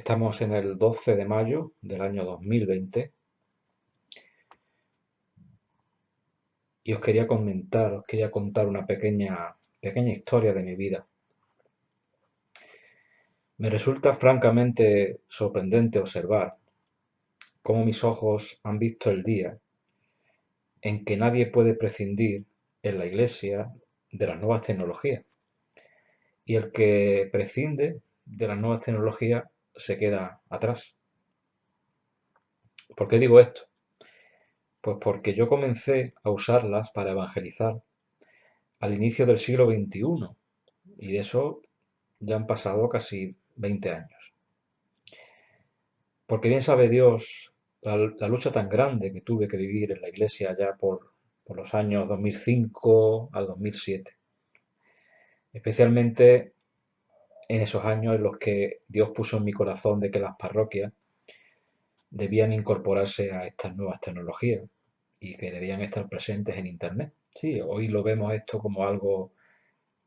Estamos en el 12 de mayo del año 2020 y os quería contar una pequeña historia de mi vida. Me resulta francamente sorprendente observar cómo mis ojos han visto el día en que nadie puede prescindir en la iglesia de las nuevas tecnologías y el que prescinde de las nuevas tecnologías se queda atrás. ¿Por qué digo esto? Pues porque yo comencé a usarlas para evangelizar al inicio del siglo XXI y de eso ya han pasado casi 20 años. Porque bien sabe Dios la lucha tan grande que tuve que vivir en la iglesia ya por los años 2005 al 2007. Especialmente en esos años en los que Dios puso en mi corazón de que las parroquias debían incorporarse a estas nuevas tecnologías y que debían estar presentes en Internet. Sí, hoy lo vemos esto como algo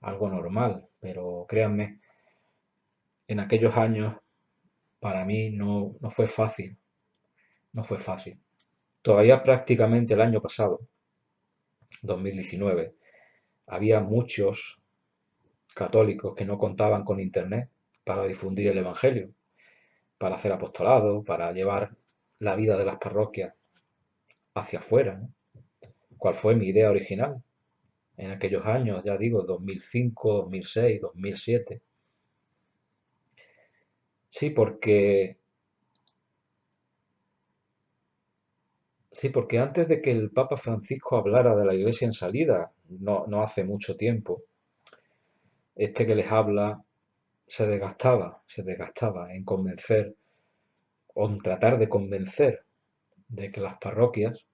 normal, pero créanme, en aquellos años para mí no fue fácil, no fue fácil. Todavía prácticamente el año pasado, 2019, había muchos católicos que no contaban con Internet para difundir el Evangelio, para hacer apostolado, para llevar la vida de las parroquias hacia afuera, ¿no? ¿Cuál fue mi idea original? En aquellos años, ya digo, 2005, 2006, 2007. Sí, porque, sí, porque antes de que el Papa Francisco hablara de la Iglesia en salida, no hace mucho tiempo, este que les habla se desgastaba en convencer o en tratar de convencer de que las parroquias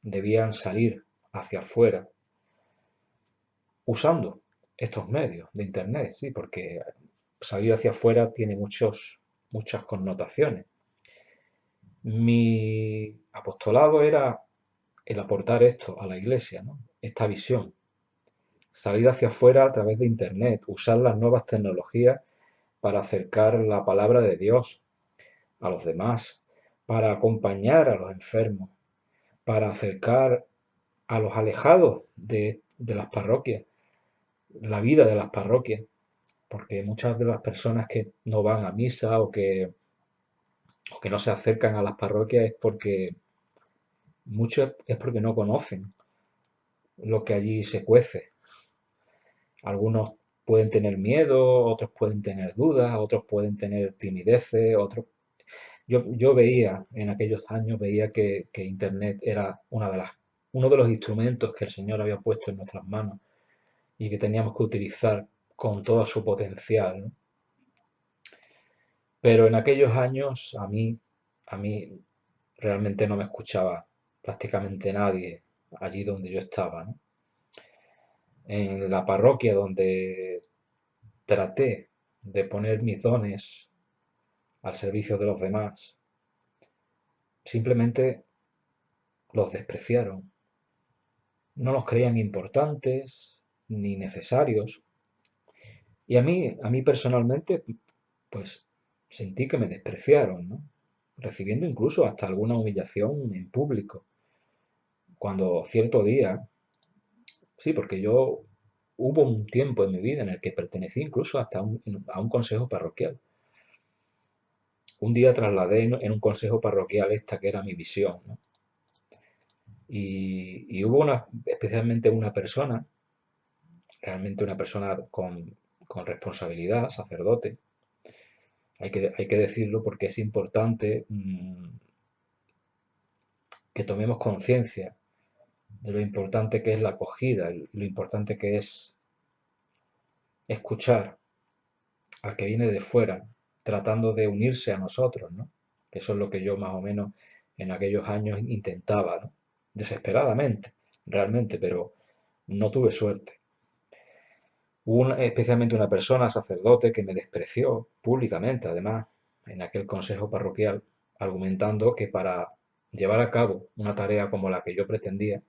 debían salir hacia afuera usando estos medios de Internet, sí, porque salir hacia afuera tiene muchas connotaciones. Mi apostolado era el aportar esto a la iglesia, ¿no? Esta visión, salir hacia afuera a través de Internet, usar las nuevas tecnologías para acercar la palabra de Dios a los demás, para acompañar a los enfermos, para acercar a los alejados de las parroquias, la vida de las parroquias, porque muchas de las personas que no van a misa o que no se acercan a las parroquias muchos es porque no conocen lo que allí se cuece. Algunos pueden tener miedo, otros pueden tener dudas, otros pueden tener timideces, otros. Yo veía, en aquellos años, veía que Internet era uno de los instrumentos que el Señor había puesto en nuestras manos y que teníamos que utilizar con todo su potencial, ¿no? Pero en aquellos años a mí realmente no me escuchaba prácticamente nadie allí donde yo estaba, ¿no? En la parroquia donde traté de poner mis dones al servicio de los demás, simplemente los despreciaron. No los creían importantes ni necesarios. Y a mí personalmente, pues sentí que me despreciaron, ¿no? Recibiendo incluso hasta alguna humillación en público. Cuando cierto día, sí, porque yo hubo un tiempo en mi vida en el que pertenecí incluso hasta a un consejo parroquial. Un día trasladé en un consejo parroquial esta que era mi visión, ¿no? Y hubo especialmente una persona, realmente una persona con responsabilidad, sacerdote, hay que decirlo porque es importante que tomemos conciencia de lo importante que es la acogida, lo importante que es escuchar al que viene de fuera, tratando de unirse a nosotros, ¿no? Eso es lo que yo más o menos en aquellos años intentaba, ¿no? Desesperadamente, realmente, pero no tuve suerte. Hubo especialmente una persona, sacerdote, que me despreció públicamente, además, en aquel consejo parroquial, argumentando que para llevar a cabo una tarea como la que yo pretendía,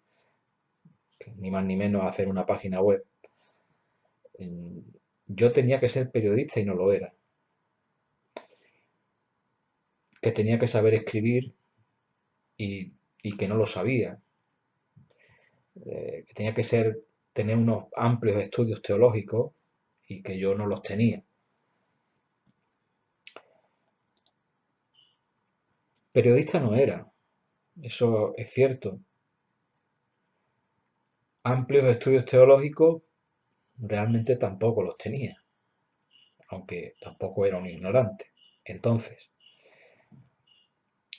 que ni más ni menos hacer una página web, yo tenía que ser periodista y no lo era. que tenía que saber escribir y que no lo sabía, que tenía que tener unos amplios estudios teológicos y que yo no los tenía. Periodista no era, eso es cierto. Amplios estudios teológicos realmente tampoco los tenía, aunque tampoco era un ignorante. Entonces,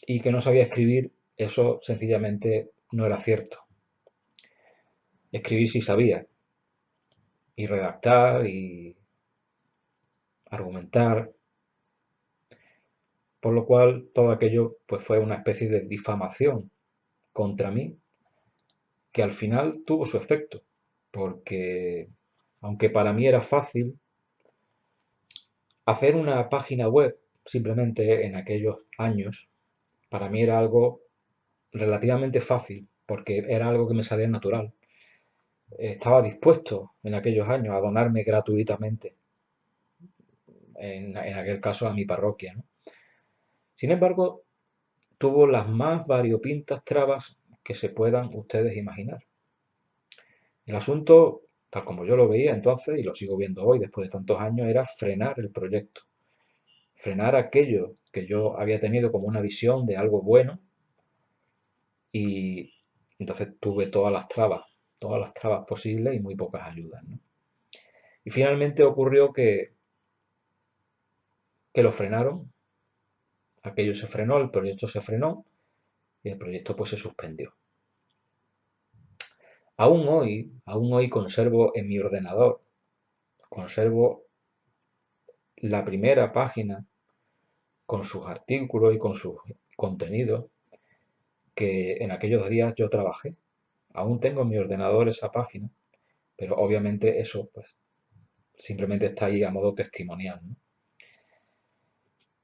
y que no sabía escribir, eso sencillamente no era cierto. Escribir sí sabía, y redactar, y argumentar, por lo cual todo aquello pues fue una especie de difamación contra mí, que al final tuvo su efecto, porque aunque para mí era fácil hacer una página web, simplemente en aquellos años, para mí era algo relativamente fácil, porque era algo que me salía natural. Estaba dispuesto en aquellos años a donarme gratuitamente, en aquel caso a mi parroquia, ¿no? Sin embargo, tuvo las más variopintas trabas que se puedan ustedes imaginar. El asunto, tal como yo lo veía entonces y lo sigo viendo hoy después de tantos años, era frenar el proyecto, frenar aquello que yo había tenido como una visión de algo bueno, y entonces tuve todas las trabas posibles y muy pocas ayudas, ¿no? Y finalmente ocurrió que lo frenaron, aquello se frenó, el proyecto se frenó y el proyecto pues se suspendió. Aún hoy conservo en mi ordenador, conservo la primera página con sus artículos y con sus contenidos que en aquellos días yo trabajé. Aún tengo en mi ordenador esa página, pero obviamente eso pues simplemente está ahí a modo testimonial, ¿no?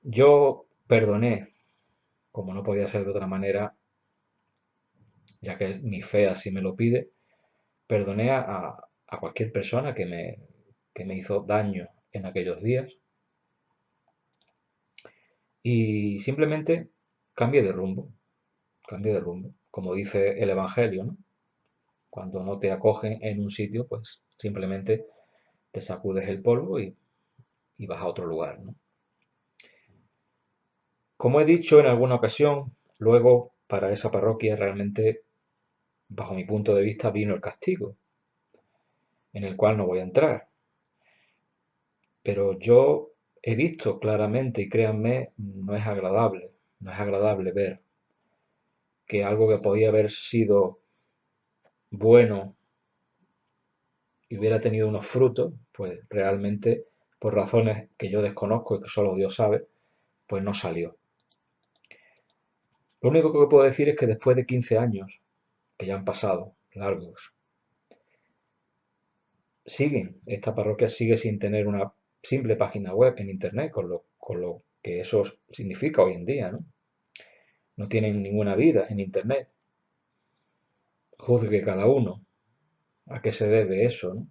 Yo perdoné, como no podía ser de otra manera, ya que mi fe así me lo pide, perdoné a cualquier persona que me hizo daño en aquellos días y simplemente cambié de rumbo, cambié de rumbo. Como dice el Evangelio, ¿no? Cuando no te acogen en un sitio, pues simplemente te sacudes el polvo y vas a otro lugar, ¿no? Como he dicho en alguna ocasión, luego para esa parroquia realmente, bajo mi punto de vista, vino el castigo, en el cual no voy a entrar. Pero yo he visto claramente, y créanme, no es agradable ver que algo que podía haber sido bueno y hubiera tenido unos frutos, pues realmente, por razones que yo desconozco y que solo Dios sabe, pues no salió. Lo único que puedo decir es que después de 15 años, que ya han pasado, largos, esta parroquia sigue sin tener una simple página web en internet, con lo que eso significa hoy en día, ¿no? No tienen ninguna vida en internet. Juzgue cada uno a qué se debe eso, ¿no?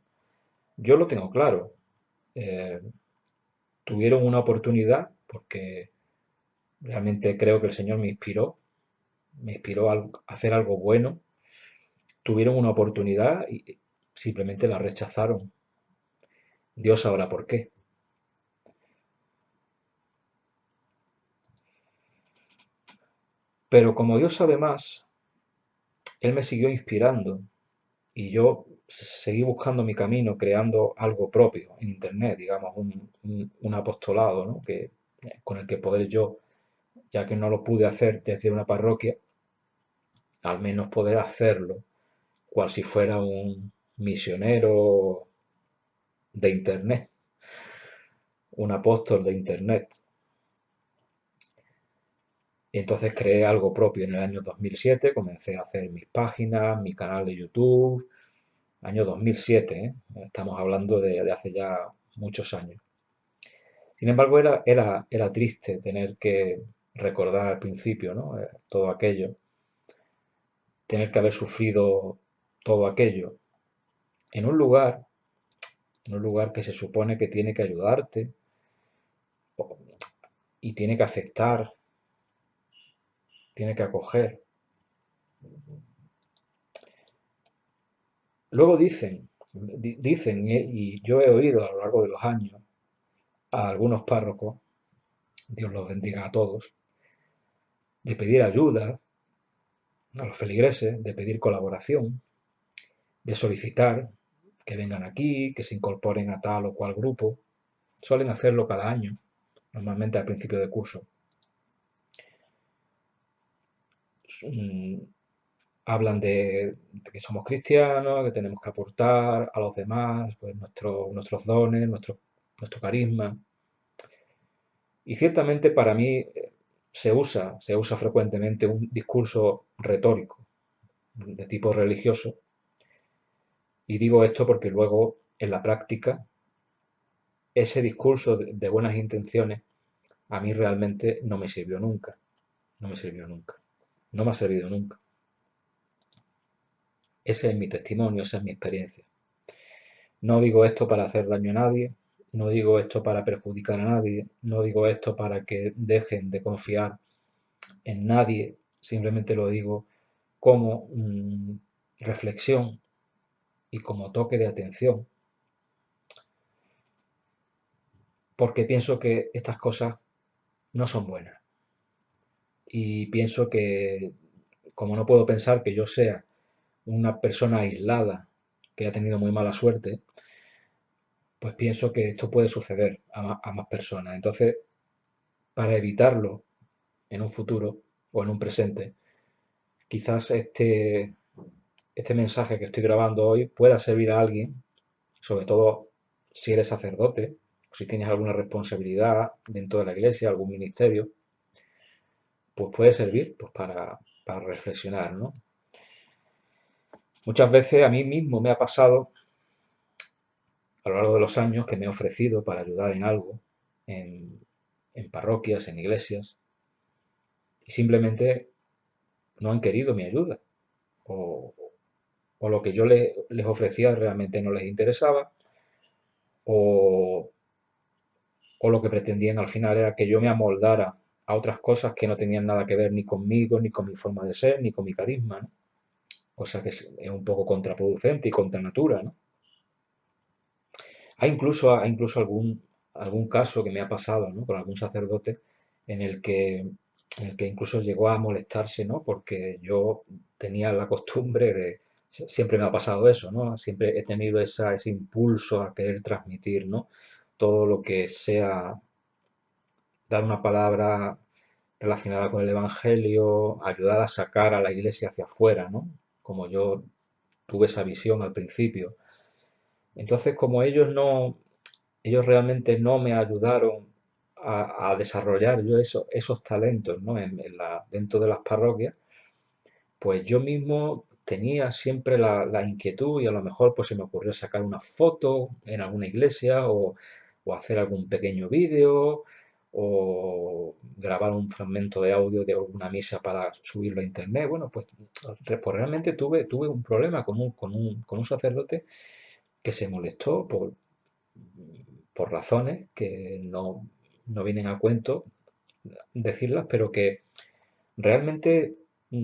Yo lo tengo claro. Eh, Tuvieron una oportunidad porque realmente creo que el Señor me inspiró a hacer algo bueno. Tuvieron una oportunidad y simplemente la rechazaron. Dios sabrá por qué. Pero como Dios sabe más, Él me siguió inspirando y yo seguí buscando mi camino, creando algo propio en Internet, digamos, un apostolado, ¿no? Con el que poder yo, ya que no lo pude hacer desde una parroquia, al menos poder hacerlo, cual si fuera un misionero de Internet, un apóstol de Internet. Y entonces creé algo propio en el año 2007, comencé a hacer mis páginas, mi canal de YouTube, año 2007, ¿eh? Estamos hablando de hace ya muchos años. Sin embargo, era triste tener que recordar al principio, ¿no? Todo aquello, tener que haber sufrido todo aquello en un lugar, en un lugar que se supone que tiene que ayudarte y tiene que aceptar. tiene que acoger. Luego dicen, y yo he oído a lo largo de los años a algunos párrocos, Dios los bendiga a todos, de pedir ayuda a los feligreses, de pedir colaboración, de solicitar que vengan aquí, que se incorporen a tal o cual grupo. Suelen hacerlo cada año, normalmente al principio de curso. Mm, Hablan de que somos cristianos, que tenemos que aportar a los demás pues, nuestros dones, nuestro carisma. Y ciertamente para mí se usa frecuentemente un discurso retórico de tipo religioso. Y digo esto porque luego en la práctica ese discurso de buenas intenciones a mí realmente no me sirvió nunca. No me sirvió nunca. No me ha servido nunca. Ese es mi testimonio, esa es mi experiencia. No digo esto para hacer daño a nadie, no digo esto para perjudicar a nadie, no digo esto para que dejen de confiar en nadie, simplemente lo digo como reflexión y como toque de atención, porque pienso que estas cosas no son buenas. Y pienso que, como no puedo pensar que yo sea una persona aislada que ha tenido muy mala suerte, pues pienso que esto puede suceder a más personas. Entonces, para evitarlo en un futuro o en un presente, quizás este mensaje que estoy grabando hoy pueda servir a alguien, sobre todo si eres sacerdote, o si tienes alguna responsabilidad dentro de la iglesia, algún ministerio, pues puede servir pues, para reflexionar, ¿no? Muchas veces a mí mismo me ha pasado a lo largo de los años que me he ofrecido para ayudar en algo, en, en parroquias, en iglesias, y simplemente no han querido mi ayuda, o, o lo que yo les ofrecía realmente no les interesaba, o, o lo que pretendían al final era que yo me amoldara a otras cosas que no tenían nada que ver ni conmigo, ni con mi forma de ser, ni con mi carisma, ¿no? Cosa que es un poco contraproducente y contra natura, ¿no? Hay incluso algún caso que me ha pasado, ¿no? Con algún sacerdote en el que, en el que incluso llegó a molestarse, ¿no? Porque yo tenía la costumbre de, siempre me ha pasado eso, ¿no? Siempre he tenido ese impulso a querer transmitir, ¿no? Todo lo que sea dar una palabra relacionada con el Evangelio, ayudar a sacar a la iglesia hacia afuera, ¿no? Como yo tuve esa visión al principio. Entonces, como ellos realmente no me ayudaron a desarrollar yo esos talentos, ¿no? Dentro de las parroquias, pues yo mismo tenía siempre la inquietud y a lo mejor pues se me ocurrió sacar una foto en alguna iglesia o hacer algún pequeño vídeo o grabar un fragmento de audio de alguna misa para subirlo a internet. Bueno, pues realmente tuve un problema con un sacerdote que se molestó por razones que no vienen a cuento decirlas, pero que realmente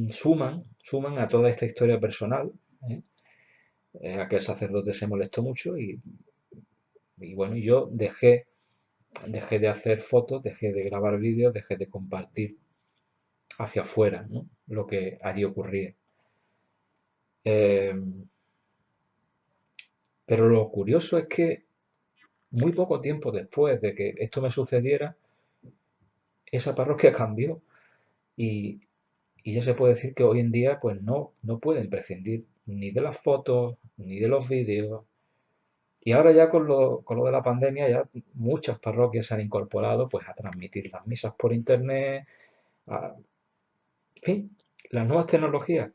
suman a toda esta historia personal. ¿Eh? Aquel sacerdote se molestó mucho y bueno, yo dejé de hacer fotos, dejé de grabar vídeos, dejé de compartir hacia afuera, ¿no? Lo que allí ocurría. Eh, pero lo curioso es que muy poco tiempo después de que esto me sucediera, esa parroquia cambió y, y ya se puede decir que hoy en día pues no pueden prescindir ni de las fotos ni de los vídeos. Y ahora ya con lo de la pandemia ya muchas parroquias se han incorporado pues a transmitir las misas por internet, en fin, las nuevas tecnologías.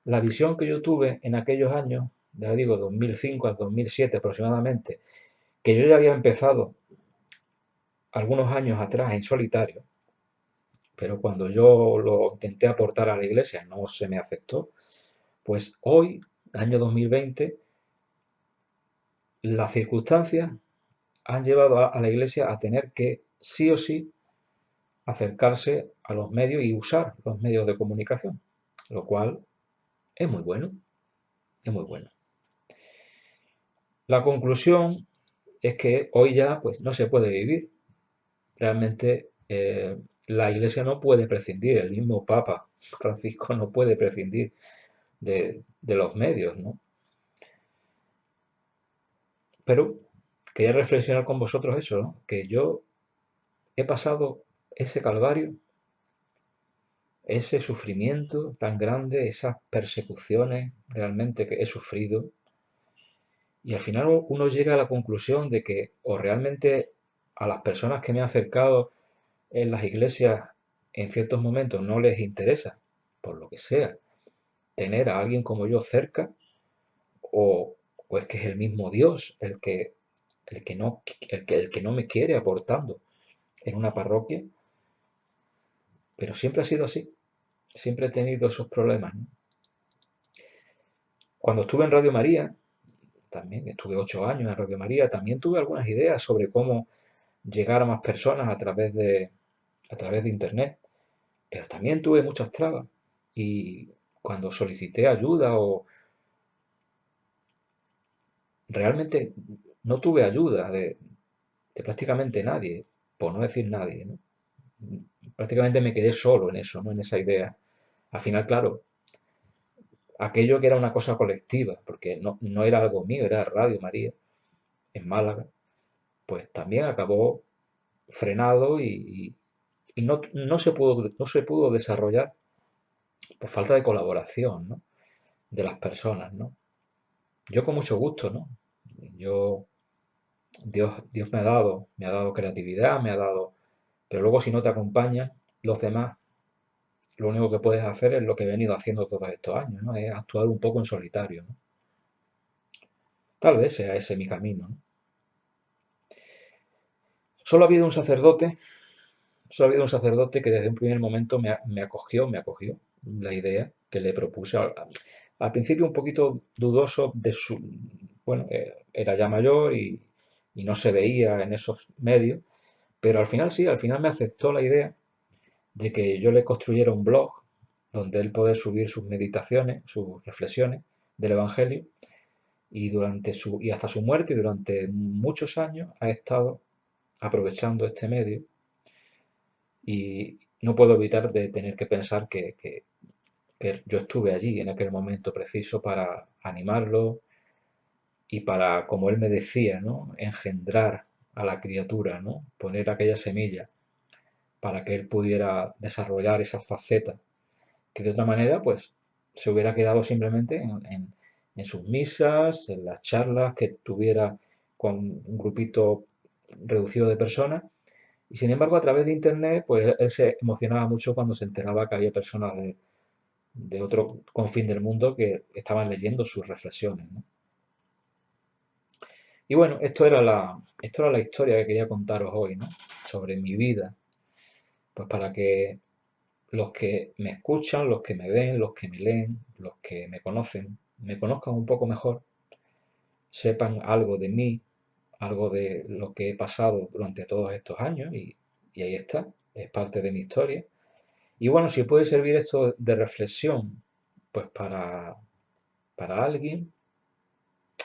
La visión que yo tuve en aquellos años, ya digo 2005 al 2007 aproximadamente, que yo ya había empezado algunos años atrás en solitario, pero cuando yo lo intenté aportar a la iglesia no se me aceptó, pues hoy, año 2020, las circunstancias han llevado a la iglesia a tener que, sí o sí, acercarse a los medios y usar los medios de comunicación, lo cual es muy bueno, es muy bueno. La conclusión es que hoy ya pues no se puede vivir. Realmente la Iglesia no puede prescindir, el mismo Papa Francisco no puede prescindir de los medios, ¿no? Pero quería reflexionar con vosotros eso, ¿no? Que yo he pasado ese calvario, ese sufrimiento tan grande, esas persecuciones realmente que he sufrido, y al final uno llega a la conclusión de que o realmente a las personas que me han acercado en las iglesias en ciertos momentos no les interesa, por lo que sea, tener a alguien como yo cerca, o es que es el mismo Dios el que no me quiere aportando en una parroquia, pero siempre ha sido así, siempre he tenido esos problemas, ¿no? Cuando estuve en Radio María, también estuve 8 años en Radio María, también tuve algunas ideas sobre cómo llegar a más personas a través de Internet, pero también tuve muchas trabas. Y cuando solicité ayuda o realmente no tuve ayuda de prácticamente nadie, por no decir nadie, ¿no? Prácticamente me quedé solo en eso, ¿no? En esa idea. Al final, claro, aquello que era una cosa colectiva, porque no era algo mío, era Radio María en Málaga, pues también acabó frenado y no se pudo desarrollar por falta de colaboración, ¿no? De las personas, ¿no? Yo con mucho gusto, ¿no? Yo, Dios me ha dado creatividad, pero luego si no te acompañan los demás, lo único que puedes hacer es lo que he venido haciendo todos estos años, ¿no? Es actuar un poco en solitario, ¿no? Tal vez sea ese mi camino, ¿no? Solo ha habido un sacerdote, solo ha habido un sacerdote que desde un primer momento me acogió la idea que le propuse. Al principio un poquito dudoso bueno, era ya mayor y no se veía en esos medios, pero al final sí, al final me aceptó la idea de que yo le construyera un blog donde él puede subir sus meditaciones, sus reflexiones del Evangelio, y hasta su muerte y durante muchos años ha estado aprovechando este medio, y no puedo evitar de tener que pensar que yo estuve allí en aquel momento preciso para animarlo y para, como él me decía, ¿no? Engendrar a la criatura, ¿no? Poner aquella semilla para que él pudiera desarrollar esa faceta que de otra manera, pues, se hubiera quedado simplemente en sus misas, en las charlas que tuviera con un grupito reducido de personas. Y sin embargo, a través de Internet, pues él se emocionaba mucho cuando se enteraba que había personas de otro confín del mundo que estaban leyendo sus reflexiones, ¿no? Y bueno, esto era la historia que quería contaros hoy, ¿no? Sobre mi vida, pues para que los que me escuchan, los que me ven, los que me leen, los que me conozcan un poco mejor, sepan algo de mí, algo de lo que he pasado durante todos estos años, y ahí está, es parte de mi historia. Y bueno, si puede servir esto de reflexión, pues para alguien,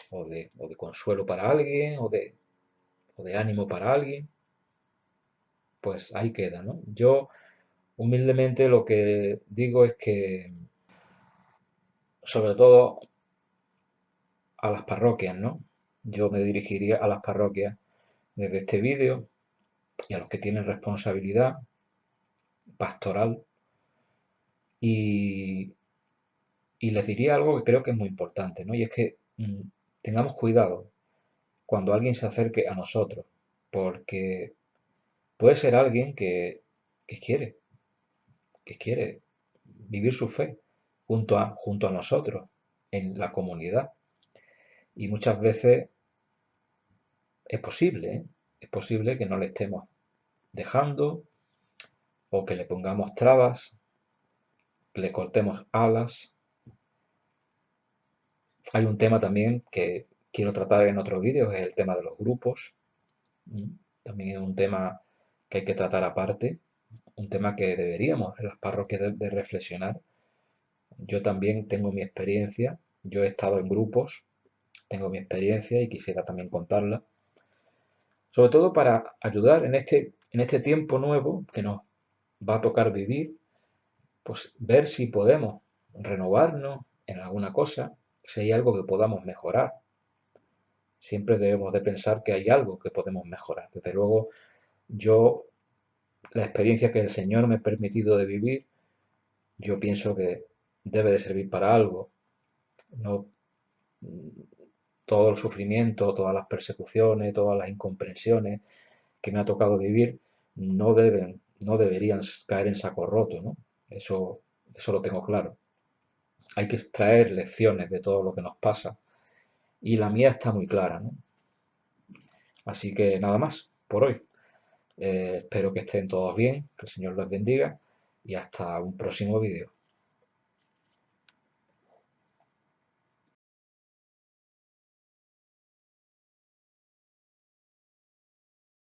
o de consuelo para alguien, o de ánimo para alguien, pues ahí queda, ¿no? Yo humildemente lo que digo es que, sobre todo a las parroquias, ¿no? Yo me dirigiría a las parroquias desde este vídeo, y a los que tienen responsabilidad pastoral, y, y les diría algo que creo que es muy importante, ¿no? Y es que tengamos cuidado cuando alguien se acerque a nosotros, porque puede ser alguien que quiere, que quiere vivir su fe junto a nosotros en la comunidad. Y muchas veces es posible, ¿eh? Es posible que no le estemos dejando, o que le pongamos trabas, que le cortemos alas. Hay un tema también que quiero tratar en otro vídeo, es el tema de los grupos. También es un tema que hay que tratar aparte. un tema que deberíamos en las parroquias de reflexionar. Yo también tengo mi experiencia, yo he estado en grupos, tengo mi experiencia y quisiera también contarla, sobre todo para ayudar en este tiempo nuevo que nos va a tocar vivir, pues ver si podemos renovarnos en alguna cosa, si hay algo que podamos mejorar. Siempre debemos de pensar que hay algo que podemos mejorar. Desde luego, yo, la experiencia que el Señor me ha permitido de vivir, yo pienso que debe de servir para algo. No todo el sufrimiento, todas las persecuciones, todas las incomprensiones que me ha tocado vivir no deberían caer en saco roto, ¿no? Eso lo tengo claro. Hay que extraer lecciones de todo lo que nos pasa y la mía está muy clara, ¿no? Así que nada más por hoy. Espero que estén todos bien, que el Señor los bendiga y hasta un próximo vídeo.